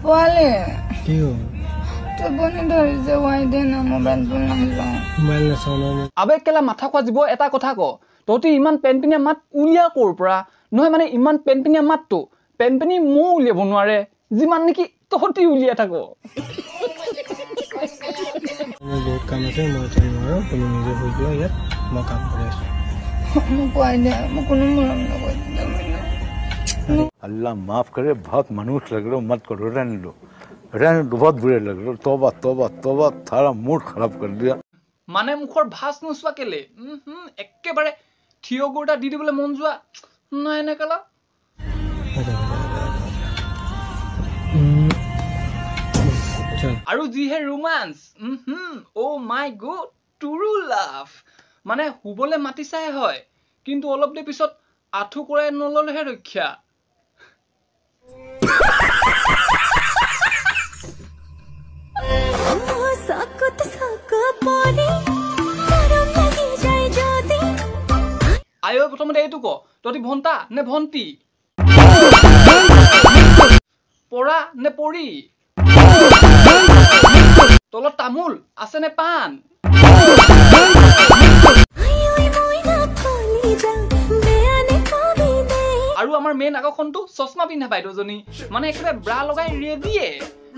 পোৱালি কি হ'ল টোপনি ধৰিছে ৱাই দে না মোবাইলটো নাচাওঁ আবে কেলা মাথা খোৱা জীৱ এটা কথা ক তহঁতি ইমান পেনপিনীয়া মাত উলিয়া ক'ৰ পৰা নহয় মানে ইমান পেনপিনীয়া মাতটো পেনপিনী ময়ো উলিয়াব নোৱাৰে যিমান নেকি তহঁতি উলিয়াই থাক বহুত কাম আছে মই এতিয়া নোৱাৰোঁ তুমি নিজে হৈ যোৱা ইয়াত মই কাম কৰি আছোঁ মোক ৱাই দে মোক কোনো মৰম নকৰিছে अल्लाह माफ करे बहुत मनुष्य लग रहे हो मत करो रहने दो बहुत बुरे लग रहे हो तौबा तौबा तौबा थारा मूड खराब कर दिया মানে মুখৰ ভাজ নোচোৱা কেলে একেবাৰে থিয় গোটা দি দিবলৈ মন যোৱা নাই নে কেলা আৰু যিহে ৰোমান্স অ' মাই গড টুৰু লাভ মানে শুবলৈ মাতিছাহে হয় কিন্তু অলপ দেৰি পিছত আঁঠু কৰাই নললেহে ৰক্ষা আয়ো প্ৰথমতে এইটো ক তহঁতি ভণ্টা নে ভণ্টি পৰা নে পৰি তলত তামোল আছে নে পাণ আৰু আমাৰ মেইন আকৰ্ষণটো চশমা পিন্ধা বাইদেউজনী মানে একেবাৰে ব্ৰা লগাই ৰেডিয়ে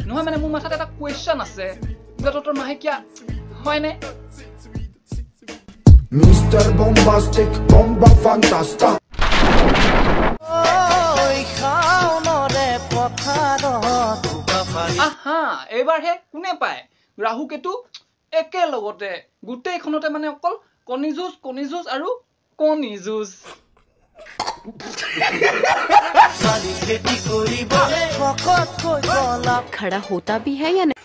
নহয় মানে মোৰ মাথাত এটা কুৱেশ্যন আছে যে তহঁতৰ মাহেকীয়া হয়নে Mr. Bombastic, bomba fantasta. আহা এইবাৰহে কোনে পায় ৰাহু কেতু একেলগতে গোটেইখনতে মানে অকল কণী যুঁজ আৰু কণী যুঁজ खड़ा होता भी है या नहीं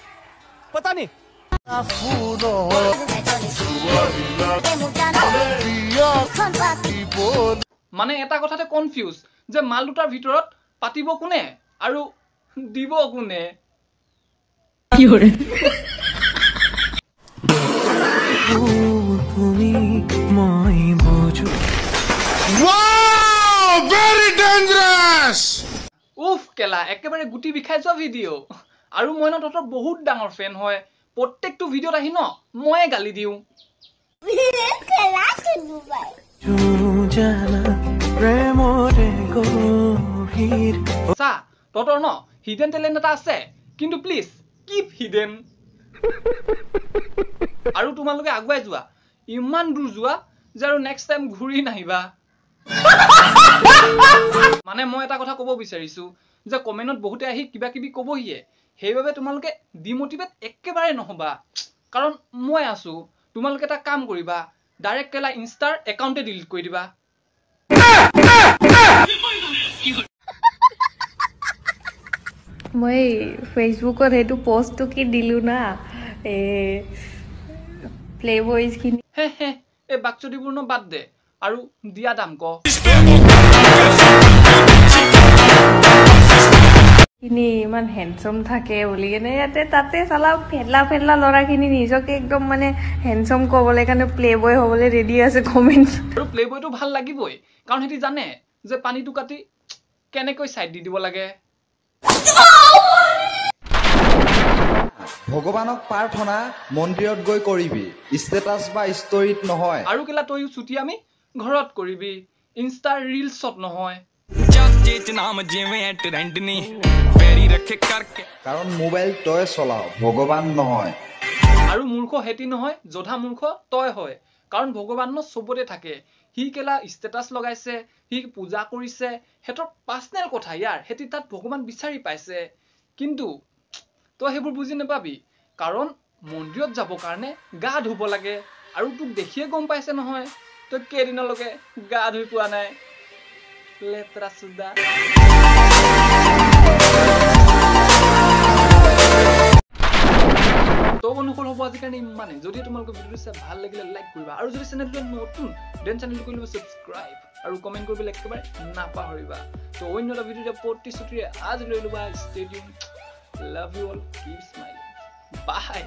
पता नहीं মানে এটা কথাতে কনফিউজ যে মাল দুটাৰ ভিতৰত পাতিব কোনে আৰু দিব কোনে কি হৰে তুমি মই বুঝো Wow! Very dangerous! উফ কেলা একেবাৰে গুটি বিখাই যোৱা ভিডিঅ' আৰু মই ন তহঁতৰ বহুত ডাঙৰ ফেন হয় প্ৰত্যেকটো ভিডিঅ'ত আহি ন ময়ে গালি দিওঁ চা তহঁতৰ ন হিডেন টেলেণ্ট এটা আছে কিন্তু প্লিজ কিপ হিডেন আৰু তোমালোকে আগুৱাই যোৱা ইমান দূৰ যোৱা যে আৰু নেক্সট টাইম ঘূৰি নাহিবা মানে মই এটা কথা ক'ব বিচাৰিছো যে কমেণ্টত বহুতে আহি কিবা কিবি ক'বহিয়ে সেইবাবে তোমালোকে ডিমোটিভেট একেবাৰে নহবা কাৰণ মই আছো তোমালোকে এটা কাম কৰিবা ডাইৰেক্ট কেলা ইনষ্টাৰ একাউণ্টে ডিলিট কৰি দিবা মই ফেচবুকত সেইটো পোষ্টটো কি দিলো না প্লে বয়জ খিনি হে এই বাকচুদিবোৰ ন বাদ দে আৰু দিয়া দাম ক খিনি ইমান হেণ্ডসম থাকে বুলি কেনে ইয়াতে তাতে চালা ফেডলা ল'ৰাখিনি নিজকে একদম মানে হেণ্ডসম ক'বলৈ কাৰণে প্লে বয় হ'বলৈ ৰেডি আছে কমেণ্ট আৰু প্লে বয়টো ভাল লাগিবই কাৰণ সিহঁতি জানে যে পানীটো কাটি কেনেকৈ চাইড দি দিব লাগে ভগৱানক প্ৰাৰ্থনা মন্দিৰত গৈ কৰিবি ষ্টেটাছ বা ষ্টৰীত নহয় আৰু কেলা তই ছুটি আমি ঘৰত কৰিবি ইনষ্টাৰ ৰিলছত নহয় কাৰণ মোবাইল তই চলাও ভগৱান নহয় আৰু মূৰ্খ হেতি নহয় জধা মূৰ্খ তই হয় কাৰণ ভগৱান ন চবতে থাকে হি কেলা ষ্টেটাছ লগাইছে হি পূজা কৰিছে হেতৰ পাৰ্সনেল কথা ইয়াৰ হেতি তাত ভগৱান বিচাৰি পাইছে কিন্তু তই সেইবোৰ বুজি নাপাবি কাৰণ মন্দিৰত যাব কাৰণে গা ধুব লাগে আৰু তোক দেখিয়ে গম পাইছে নহয় তই কেদিনলৈকে গা ধুই পোৱা নাই লেতৰা সুদা তো অনুকূল হ'ব আজি কাৰণে ইমানে যদি তোমালোকৰ ভিডিঅ'টো চাই ভাল লাগিলে লাইক কৰিবা আৰু যদি চেনেলটো নতুন দেন চেনেলটো কৰি ল'বা সাবস্ক্ৰাইব আৰু কমেন্ট কৰিবলৈ একেবাৰে নাপাহৰিবা তো অন্য এটা ভিডিঅ'তে প্ৰতিশ্ৰুতিৰে আজি লৈ ল'বা stadium love you all keep smiling by